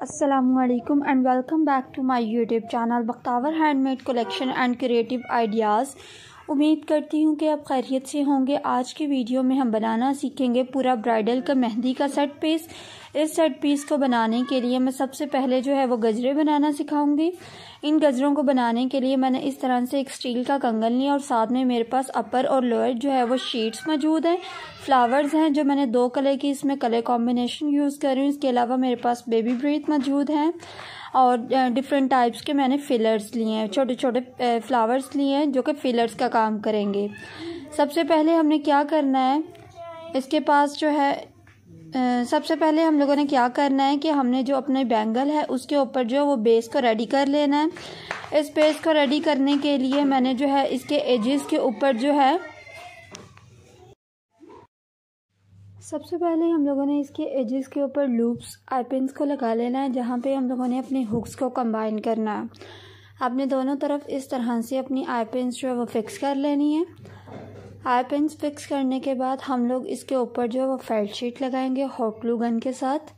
Assalamualaikum and welcome back to my YouTube channel Bakhtawar handmade collection and creative ideas. उम्मीद करती हूँ कि आप खैरियत से होंगे। आज की वीडियो में हम बनाना सीखेंगे पूरा ब्राइडल का मेहंदी का सेट पीस। इस सेट पीस को बनाने के लिए मैं सबसे पहले जो है वो गजरे बनाना सिखाऊंगी। इन गजरों को बनाने के लिए मैंने इस तरह से एक स्टील का कंगन लिया और साथ में मेरे पास अपर और लोअर जो है वो शीट्स मौजूद हैं। फ्लावर्स हैं जो मैंने 2 कलर की इसमें कलर कॉम्बिनेशन यूज़ कर रही हूँ। इसके अलावा मेरे पास बेबी ब्रीथ मौजूद हैं और डिफरेंट टाइप्स के मैंने फिलर्स लिए हैं, छोटे छोटे फ्लावर्स लिए हैं जो कि फिलर्स का काम करेंगे। सबसे पहले हमने क्या करना है, इसके पास जो है सबसे पहले हम लोगों ने क्या करना है कि हमने जो अपने बैंगल है उसके ऊपर जो है वो बेस को रेडी कर लेना है। इस बेस को रेडी करने के लिए मैंने जो है इसके एजेस के ऊपर जो है सबसे पहले हम लोगों ने इसके एजेस के ऊपर लूप्स आई पिन्स को लगा लेना है, जहाँ पे हम लोगों ने अपने हुक्स को कंबाइन करना है। आपने दोनों तरफ इस तरह से अपनी आई पिन्स जो है वो फिक्स कर लेनी है। आई पिन्स फिक्स करने के बाद हम लोग इसके ऊपर जो है वो फेल्ट शीट लगाएंगे हॉट ग्लू गन के साथ।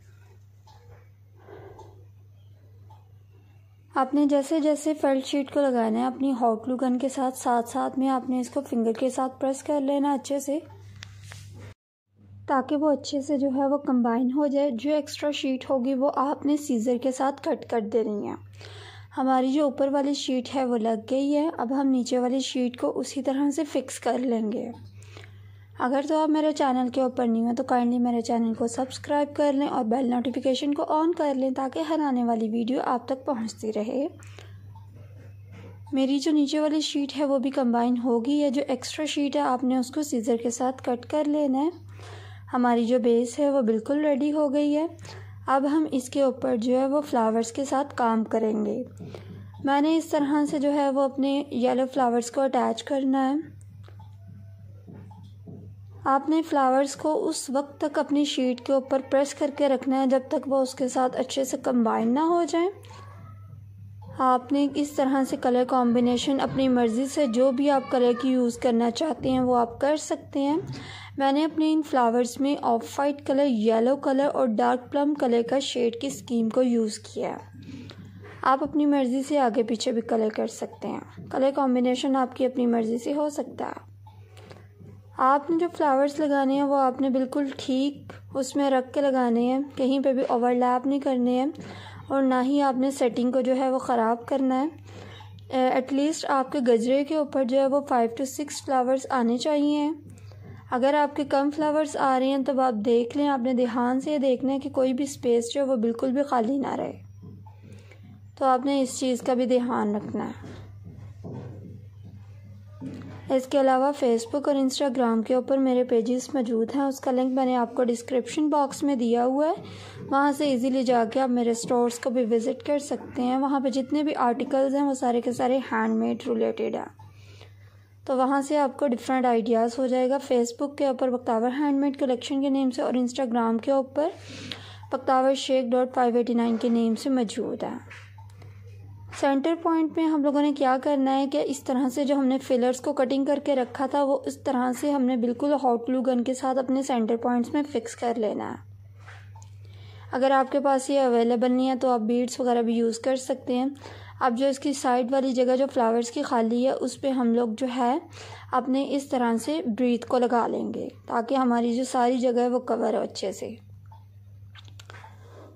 आपने जैसे जैसे फेल्ट शीट को लगाना है अपनी हॉट ग्लू गन के साथ साथ में आपने इसको फिंगर के साथ प्रेस कर लेना अच्छे से, ताकि वो अच्छे से जो है वो कंबाइन हो जाए। जो एक्स्ट्रा शीट होगी वो आपने सीज़र के साथ कट कर देनी है। हमारी जो ऊपर वाली शीट है वो लग गई है। अब हम नीचे वाली शीट को उसी तरह से फिक्स कर लेंगे। अगर तो आप मेरे चैनल के ऊपर नहीं हैं तो काइंडली मेरे चैनल को सब्सक्राइब कर लें और बेल नोटिफिकेशन को ऑन कर लें ताकि हर आने वाली वीडियो आप तक पहुंचती रहे। मेरी जो नीचे वाली शीट है वो भी कंबाइन होगी है। जो एक्स्ट्रा शीट है आपने उसको सीज़र के साथ कट कर लेना है। हमारी जो बेस है वो बिल्कुल रेडी हो गई है। अब हम इसके ऊपर जो है वो फ्लावर्स के साथ काम करेंगे। मैंने इस तरह से जो है वो अपने येलो फ्लावर्स को अटैच करना है। आपने फ्लावर्स को उस वक्त तक अपनी शीट के ऊपर प्रेस करके रखना है जब तक वो उसके साथ अच्छे से कंबाइन ना हो जाए। आपने इस तरह से कलर कॉम्बिनेशन अपनी मर्ज़ी से जो भी आप कलर की यूज़ करना चाहते हैं वो आप कर सकते हैं। मैंने अपने इन फ्लावर्स में of white colour, yellow colour और डार्क प्लम कलर का शेड की स्कीम को यूज़ किया है। आप अपनी मर्ज़ी से आगे पीछे भी कलर कर सकते हैं। कलर कॉम्बिनेशन आपकी अपनी मर्ज़ी से हो सकता है। आपने जो फ्लावर्स लगाने हैं वो आपने बिल्कुल ठीक उसमें रख के लगाने हैं, कहीं पे भी ओवरलैप नहीं करने हैं और ना ही आपने सेटिंग को जो है वो ख़राब करना है। एटलीस्ट आपके गजरे के ऊपर जो है वो 5 to 6 फ्लावर्स आने चाहिए। अगर आपके कम फ्लावर्स आ रहे हैं तब आप देख लें, आपने ध्यान से देखना है कि कोई भी स्पेस जो है वो बिल्कुल भी खाली ना रहे। तो आपने इस चीज़ का भी ध्यान रखना है। इसके अलावा फेसबुक और इंस्टाग्राम के ऊपर मेरे पेजेस मौजूद हैं, उसका लिंक मैंने आपको डिस्क्रिप्शन बॉक्स में दिया हुआ है। वहाँ से इजीली जाके आप मेरे स्टोर्स को भी विज़िट कर सकते हैं। वहाँ पे जितने भी आर्टिकल्स हैं वो सारे के सारे हैंडमेड रिलेटेड हैं, तो वहाँ से आपको डिफरेंट आइडियाज़ हो जाएगा। फेसबुक के ऊपर बख्तावर हैंडमेड कलेक्शन के नेम से और इंस्टाग्राम के ऊपर बख्तावर शेख.589 के नेम से मौजूद है। सेंटर पॉइंट में हम लोगों ने क्या करना है कि इस तरह से जो हमने फिलर्स को कटिंग करके रखा था वो इस तरह से हमने बिल्कुल हॉट ग्लू गन के साथ अपने सेंटर पॉइंट्स में फ़िक्स कर लेना है। अगर आपके पास ये अवेलेबल नहीं है तो आप बीड्स वगैरह भी यूज़ कर सकते हैं। अब जो इसकी साइड वाली जगह जो फ्लावर्स की खाली है उस पे हम लोग जो है अपने इस तरह से ब्रीथ को लगा लेंगे ताकि हमारी जो सारी जगह है वो कवर हो अच्छे से।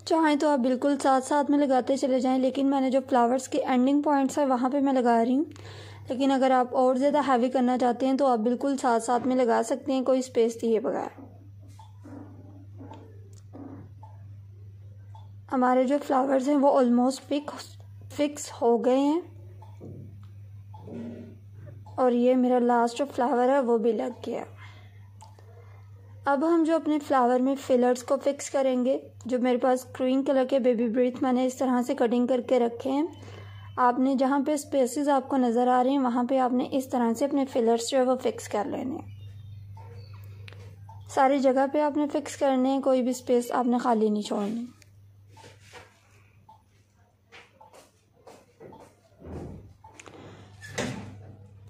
चाहें तो आप बिल्कुल साथ साथ में लगाते चले जाएं, लेकिन मैंने जो फ्लावर्स के एंडिंग पॉइंट्स है वहाँ पे मैं लगा रही हूँ। लेकिन अगर आप और ज़्यादा हैवी करना चाहते हैं तो आप बिल्कुल साथ साथ में लगा सकते हैं, कोई स्पेस दिए बगैर। हमारे जो फ्लावर्स हैं वो ऑलमोस्ट फिक्स हो गए हैं और ये मेरा लास्ट जो फ्लावर है वो भी लग गया। अब हम जो अपने फ्लावर में फिलर्स को फिक्स करेंगे, जो मेरे पास क्रीम कलर के बेबी ब्रीथ मैंने इस तरह से कटिंग करके रखे हैं। आपने जहाँ पे स्पेसेस आपको नज़र आ रहे हैं वहाँ पे आपने इस तरह से अपने फिलर्स जो है वो फिक्स कर लेने हैं। सारी जगह पे आपने फिक्स करने हैं, कोई भी स्पेस आपने खाली नहीं छोड़नी।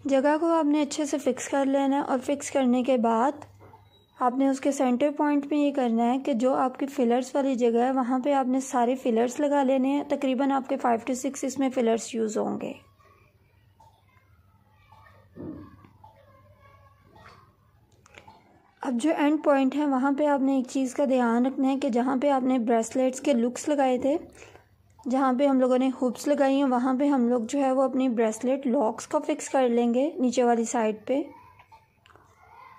जगह को आपने अच्छे से फिक्स कर लेना है और फिक्स करने के बाद आपने उसके सेंटर पॉइंट में ये करना है कि जो आपकी फिलर्स वाली जगह है वहाँ पे आपने सारे फिलर्स लगा लेने हैं। तकरीबन आपके 5 से 6 इसमें फिलर्स यूज़ होंगे। अब जो एंड पॉइंट है वहाँ पे आपने एक चीज़ का ध्यान रखना है कि जहाँ पे आपने ब्रेसलेट्स के लुक्स लगाए थे, जहाँ पे हम लोगों ने हुप्स लगाई हैं, वहाँ पे हम लोग जो है वो अपनी ब्रेसलेट लॉक्स को फिक्स कर लेंगे नीचे वाली साइड पे।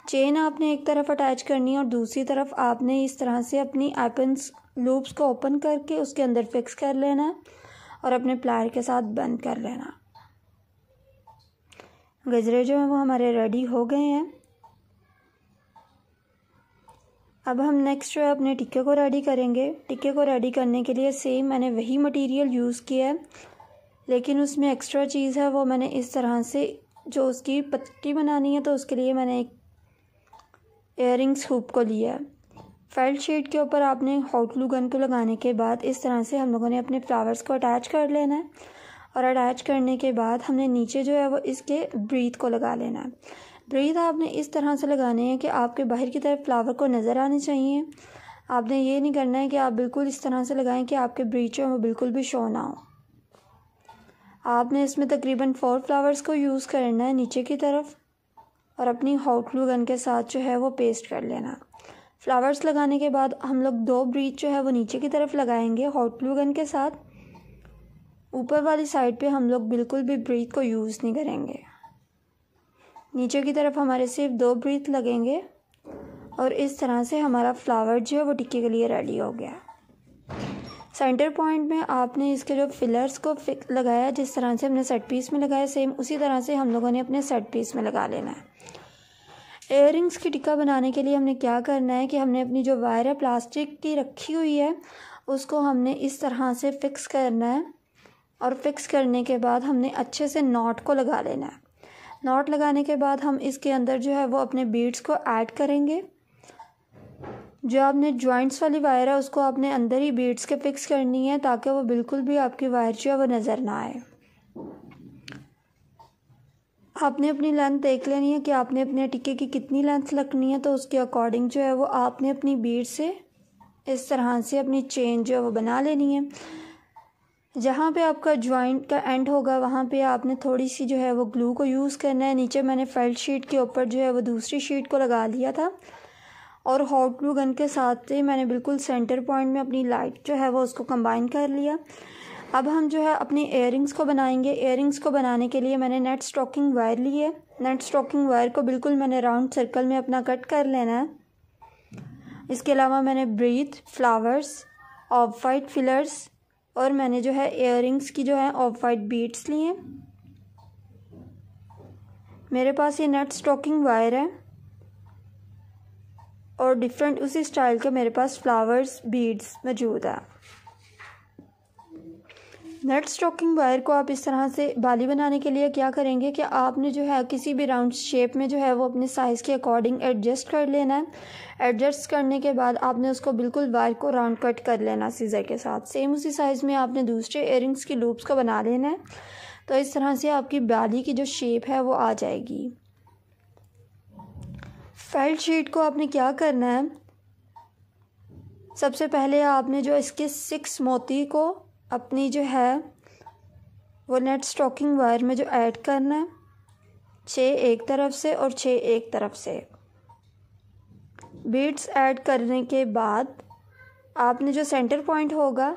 चेन आपने एक तरफ अटैच करनी है और दूसरी तरफ आपने इस तरह से अपनी एपन्स लूप्स को ओपन करके उसके अंदर फिक्स कर लेना है और अपने प्लायर के साथ बंद कर लेना। गजरे जो हैं वो हमारे रेडी हो गए हैं। अब हम नेक्स्ट जो है अपने टिक्के को रेडी करेंगे। टिक्के को रेडी करने के लिए सेम मैंने वही मटेरियल यूज़ किया है, लेकिन उसमें एक्स्ट्रा चीज़ है वो मैंने इस तरह से जो उसकी पट्टी बनानी है तो उसके लिए मैंने एक इयररिंग्स हुप को लिया है। फेल्ट शीट के ऊपर आपने हॉट ग्लू गन को लगाने के बाद इस तरह से हम लोगों ने अपने फ्लावर्स को अटैच कर लेना है और अटैच करने के बाद हमने नीचे जो है वो इसके ब्रीथ को लगा लेना है। ब्रीथ आपने इस तरह से लगाने हैं कि आपके बाहर की तरफ फ्लावर को नज़र आने चाहिए। आपने ये नहीं करना है कि आप बिल्कुल इस तरह से लगाएं कि आपके ब्रीथ जो है वो बिल्कुल भी शो ना हो। आपने इसमें तकरीबन 4 फ्लावर्स को यूज़ करना है नीचे की तरफ और अपनी हॉट ग्लू गन के साथ जो है वो पेस्ट कर लेना। फ्लावर्स लगाने के बाद हम लोग 2 ब्रीथ जो है वो नीचे की तरफ लगाएंगे हॉट ग्लू गन के साथ। ऊपर वाली साइड पे हम लोग बिल्कुल भी ब्रीथ को यूज़ नहीं करेंगे। नीचे की तरफ हमारे सिर्फ 2 ब्रीथ लगेंगे और इस तरह से हमारा फ्लावर जो है वो टिक्के के लिए रेडी हो गया। सेंटर पॉइंट में आपने इसके जो फिलर्स को लगाया, जिस तरह से हमने सेट पीस में लगाया सेम उसी तरह से हम लोगों ने अपने सेट पीस में लगा लेना है। इयररिंग्स की टिक्का बनाने के लिए हमने क्या करना है कि हमने अपनी जो वायर है प्लास्टिक की रखी हुई है उसको हमने इस तरह से फिक्स करना है और फिक्स करने के बाद हमने अच्छे से नॉट को लगा लेना है। नॉट लगाने के बाद हम इसके अंदर जो है वो अपने बीड्स को ऐड करेंगे। जो आपने जॉइंट्स वाली वायर है उसको आपने अंदर ही बीड्स के फिक्स करनी है ताकि वो बिल्कुल भी आपकी वायर जो है वो नज़र ना आए। आपने अपनी लेंथ देख लेनी है कि आपने अपने टिक्के की कितनी लेंथ रखनी है, तो उसके अकॉर्डिंग जो है वो आपने अपनी बीड से इस तरह से अपनी चेन जो है वो बना लेनी है। जहाँ पे आपका जॉइंट का एंड होगा वहाँ पे आपने थोड़ी सी जो है वो ग्लू को यूज़ करना है। नीचे मैंने फेल्ट शीट के ऊपर जो है वो दूसरी शीट को लगा लिया था और हॉट ग्लू गन के साथ ही मैंने बिल्कुल सेंटर पॉइंट में अपनी लाइट जो है वो उसको कंबाइन कर लिया। अब हम जो है अपनी इयररिंग्स को बनाएंगे। इयररिंग्स को बनाने के लिए मैंने नेट स्टॉकिंग वायर ली है। नेट स्टॉकिंग वायर को बिल्कुल मैंने राउंड सर्कल में अपना कट कर लेना है। इसके अलावा मैंने breath, flowers, of white fillers और मैंने जो है इयररिंग्स की जो है ऑफ वाइट बीड्स ली हैं। मेरे पास ये नेट स्टॉकिंग वायर है और डिफरेंट उसी स्टाइल के मेरे पास फ्लावर्स बीड्स मौजूद है। नेट स्टॉकिंग वायर को आप इस तरह से बाली बनाने के लिए क्या करेंगे कि आपने जो है किसी भी राउंड शेप में जो है वो अपने साइज़ के अकॉर्डिंग एडजस्ट कर लेना है। एडजस्ट करने के बाद आपने उसको बिल्कुल वायर को राउंड कट कर लेना सीज़र के साथ। सेम उसी साइज़ में आपने दूसरे इयररिंग्स की लूप्स को बना लेना है। तो इस तरह से आपकी बाली की जो शेप है वो आ जाएगी। फेल्ट शीट को आपने क्या करना है, सबसे पहले आपने जो इसके 6 मोती को अपनी जो है वो नेट स्टॉकिंग वायर में जो ऐड करना है, 6 एक तरफ से और 6 एक तरफ से। बीड्स ऐड करने के बाद आपने जो सेंटर पॉइंट होगा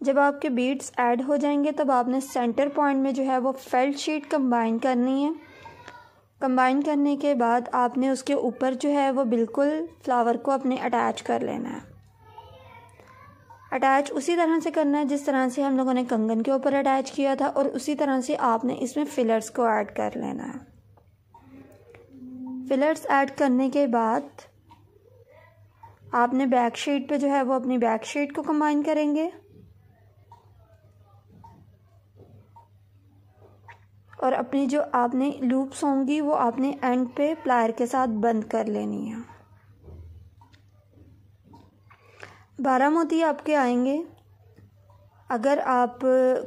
जब आपके बीड्स ऐड हो जाएंगे तब आपने सेंटर पॉइंट में जो है वो फेल्ट शीट कंबाइन करनी है। कंबाइन करने के बाद आपने उसके ऊपर जो है वो बिल्कुल फ्लावर को अपने अटैच कर लेना है। अटैच उसी तरह से करना है जिस तरह से हम लोगों ने कंगन के ऊपर अटैच किया था और उसी तरह से आपने इसमें फिलर्स को ऐड कर लेना है। फिलर्स ऐड करने के बाद आपने बैक शीट पे जो है वो अपनी बैक शीट को कंबाइन करेंगे और अपनी जो आपने लूप्स होंगी वो आपने एंड पे प्लायर के साथ बंद कर लेनी है। 12 मोती आपके आएंगे अगर आप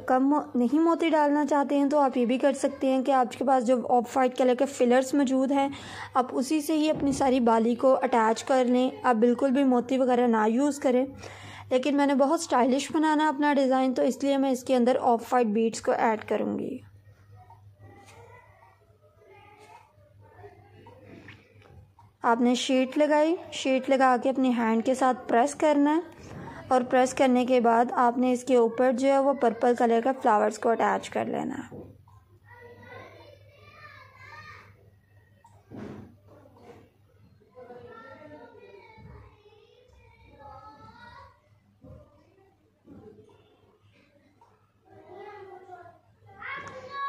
कम नहीं मोती डालना चाहते हैं तो आप ये भी कर सकते हैं कि आपके पास जो ऑफ वाइट कलर के फिलर्स मौजूद हैं आप उसी से ही अपनी सारी बाली को अटैच कर लें। आप बिल्कुल भी मोती वगैरह ना यूज़ करें। लेकिन मैंने बहुत स्टाइलिश बनाना है अपना डिज़ाइन, तो इसलिए मैं इसके अंदर ऑफ वाइट बीड्स को ऐड करूँगी। आपने शीट लगाई, शीट लगा के अपनी हैंड के साथ प्रेस करना है और प्रेस करने के बाद आपने इसके ऊपर जो है वो पर्पल कलर का फ्लावर्स को अटैच कर लेना है।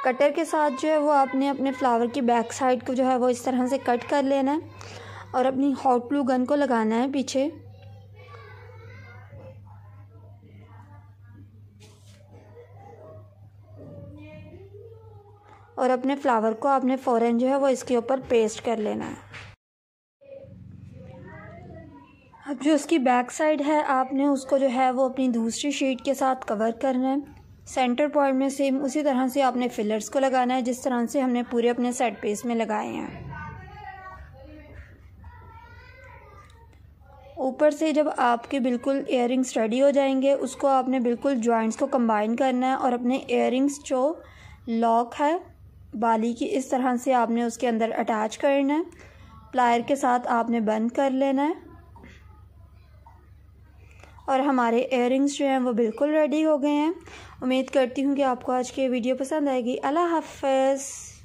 कटर के साथ जो है वो आपने अपने फ्लावर की बैक साइड को जो है वो इस तरह से कट कर लेना है और अपनी हॉट ग्लू गन को लगाना है पीछे। और अपने फ्लावर को आपने फ़ौरन जो है वो इसके ऊपर पेस्ट कर लेना है। अब जो उसकी बैक साइड है आपने उसको जो है वो अपनी दूसरी शीट के साथ कवर करना है। सेंटर पॉइंट में सेम उसी तरह से आपने फिलर्स को लगाना है जिस तरह से हमने पूरे अपने सेट पीस में लगाए हैं। ऊपर से जब आपके बिल्कुल इयररिंग्स रेडी हो जाएंगे उसको आपने बिल्कुल जॉइंट्स को कंबाइन करना है और अपने इयररिंग्स जो लॉक है बाली की इस तरह से आपने उसके अंदर अटैच करना है। प्लायर के साथ आपने बंद कर लेना है और हमारे इयररिंग्स जो हैं वो बिल्कुल रेडी हो गए हैं। उम्मीद करती हूँ कि आपको आज की वीडियो पसंद आएगी। अल्लाह हाफ़िज़।